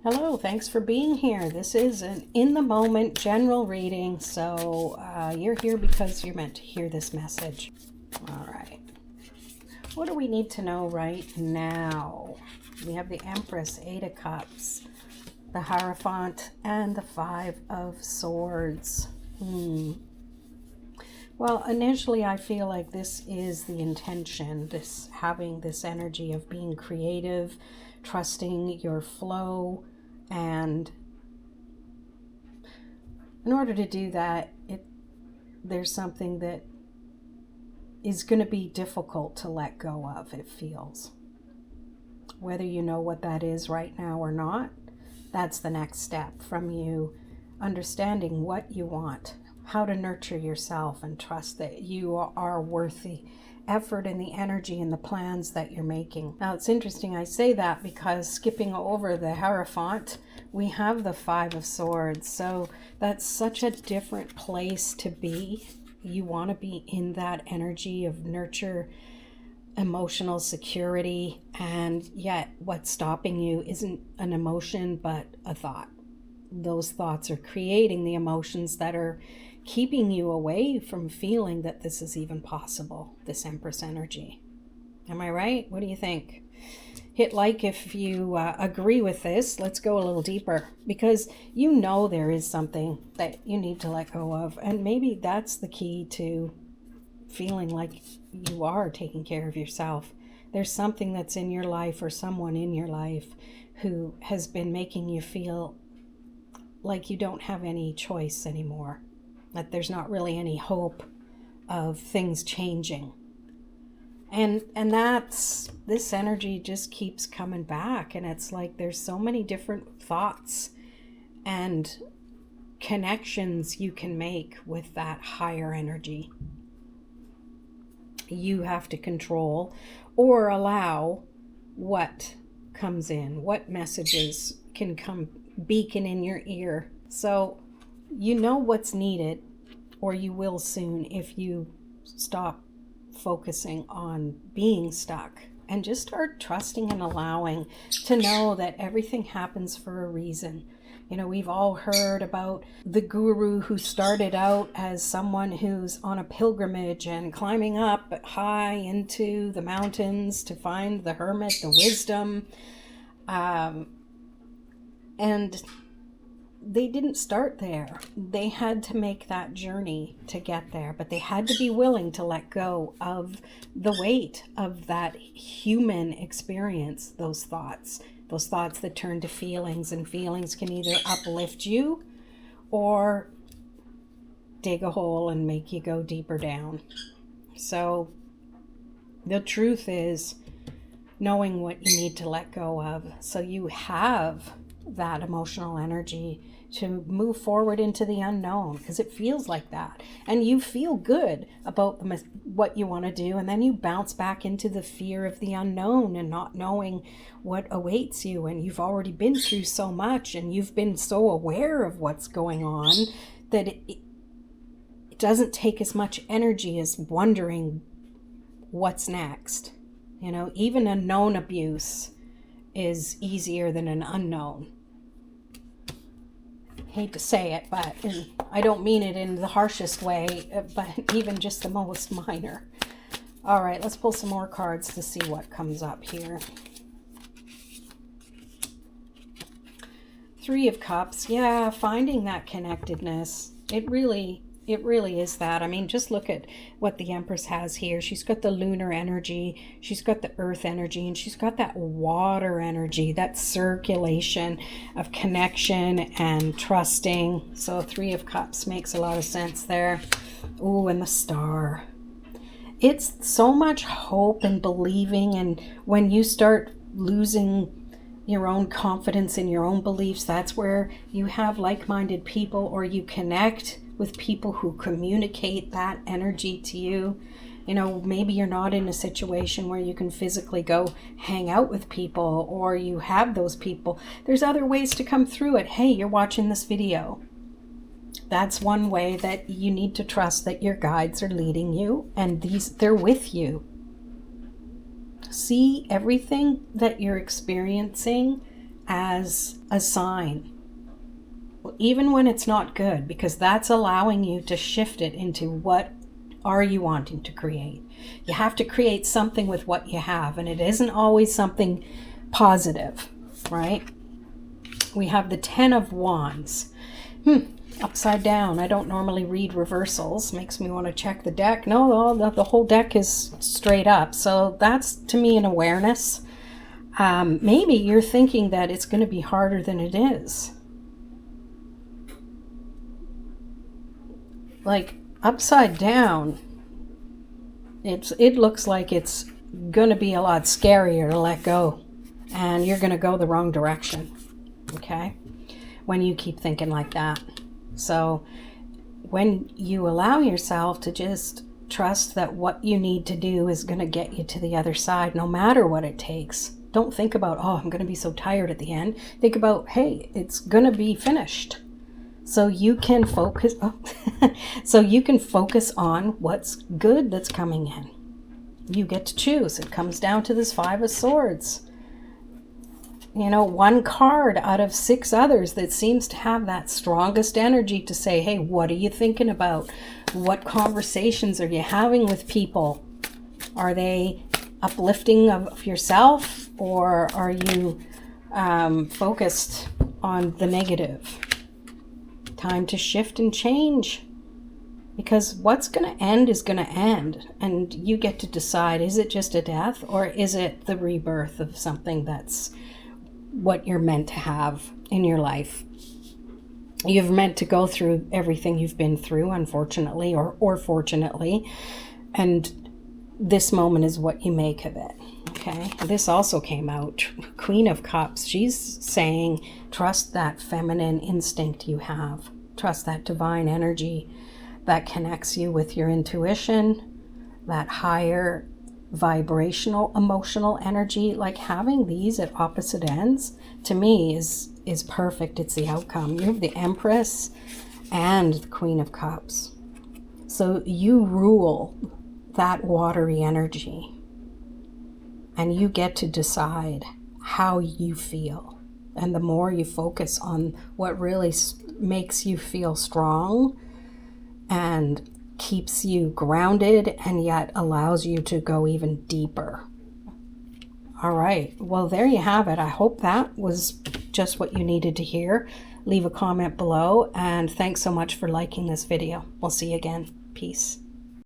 Hello, thanks for being here. This is an in the moment general reading, so you're here because you're meant to hear this message. All right. What do we need to know right now? We have the Empress, Eight of Cups, the Hierophant, and the Five of Swords. Well, initially I feel like this is the intention, having this energy of being creative, trusting your flow, and in order to do that, there's something that is going to be difficult to let go of, it feels. Whether you know what that is right now or not, that's the next step from you understanding what you want, how to nurture yourself and trust that you are worth the effort and the energy and the plans that you're making. Now, it's interesting I say that because skipping over the Hierophant, we have the Five of Swords. So that's such a different place to be. You want to be in that energy of nurture, emotional security, and yet what's stopping you isn't an emotion but a thought. Those thoughts are creating the emotions that are keeping you away from feeling that this is even possible, this Empress energy. Am I right? What do you think? Hit like if you agree with this. Let's go a little deeper, because you know there is something that you need to let go of, and maybe that's the key to feeling like you are taking care of yourself. There's something that's in your life or someone in your life who has been making you feel like you don't have any choice anymore, that there's not really any hope of things changing. And that's, this energy just keeps coming back, and it's like there's so many different thoughts and connections you can make with that higher energy. You have to control or allow what comes in, what messages can come beacon in your ear. So you know what's needed, or you will soon if you stop focusing on being stuck and just start trusting and allowing to know that everything happens for a reason. You know, we've all heard about the guru who started out as someone who's on a pilgrimage and climbing up high into the mountains to find the hermit, the wisdom. And they didn't start there. They had to make that journey to get there, but they had to be willing to let go of the weight of that human experience, those thoughts that turn to feelings, and feelings can either uplift you or dig a hole and make you go deeper down. So the truth is knowing what you need to let go of, so you have that emotional energy to move forward into the unknown, because it feels like that, and you feel good about what you want to do, and then you bounce back into the fear of the unknown and not knowing what awaits you. And you've already been through so much, and you've been so aware of what's going on that it doesn't take as much energy as wondering what's next. You know, even a known abuse is easier than an unknown. Hate to say it, but I don't mean it in the harshest way, but even just the most minor. All right, let's pull some more cards to see what comes up here. Three of Cups. Yeah, finding that connectedness. It really is that. I mean, just look at what the Empress has here. She's got the lunar energy, she's got the earth energy, and she's got that water energy, that circulation of connection and trusting. So Three of Cups makes a lot of sense there. Ooh, and the Star. It's so much hope and believing, and when you start losing your own confidence in your own beliefs, that's where you have like-minded people, or you connect with people who communicate that energy to you. You know, maybe you're not in a situation where you can physically go hang out with people, or you have those people. There's other ways to come through it. Hey, you're watching this video. That's one way that you need to trust that your guides are leading you, and they're with you. See everything that you're experiencing as a sign, even when it's not good, because that's allowing you to shift it into what are you wanting to create. You have to create something with what you have, and it isn't always something positive, right? We have the 10 of Wands. Upside down. I don't normally read reversals. Makes me want to check the deck. No, the whole deck is straight up. So that's, to me, an awareness. Maybe you're thinking that it's going to be harder than it is. Like, upside down, it looks like it's going to be a lot scarier to let go. And you're going to go the wrong direction. Okay? When you keep thinking like that. So when you allow yourself to just trust that what you need to do is going to get you to the other side, no matter what it takes. Don't think about, oh, I'm going to be so tired at the end. Think about, hey, it's going to be finished. So you can focus, so you can focus on what's good that's coming in. You get to choose. It comes down to this 5 of Swords. You know, one card out of 6 others that seems to have that strongest energy to say, hey, what are you thinking about? What conversations are you having with people? Are they uplifting of yourself, or are you focused on the negative? Time to shift and change. Because what's going to end is going to end. And you get to decide, is it just a death, or is it the rebirth of something that's what you're meant to have in your life? You've meant to go through everything you've been through, unfortunately, or fortunately, and this moment is what you make of it. Okay, this also came out, Queen of Cups. She's saying, trust that feminine instinct you have. Trust that divine energy that connects you with your intuition, that higher vibrational, emotional energy. Like, having these at opposite ends, to me, is perfect. It's the outcome. You have the Empress and the Queen of Cups. So you rule that watery energy, and you get to decide how you feel. And the more you focus on what really makes you feel strong and keeps you grounded and yet allows you to go even deeper. All right, well, there you have it. I hope that was just what you needed to hear. Leave a comment below, and thanks so much for liking this video. We'll see you again. Peace.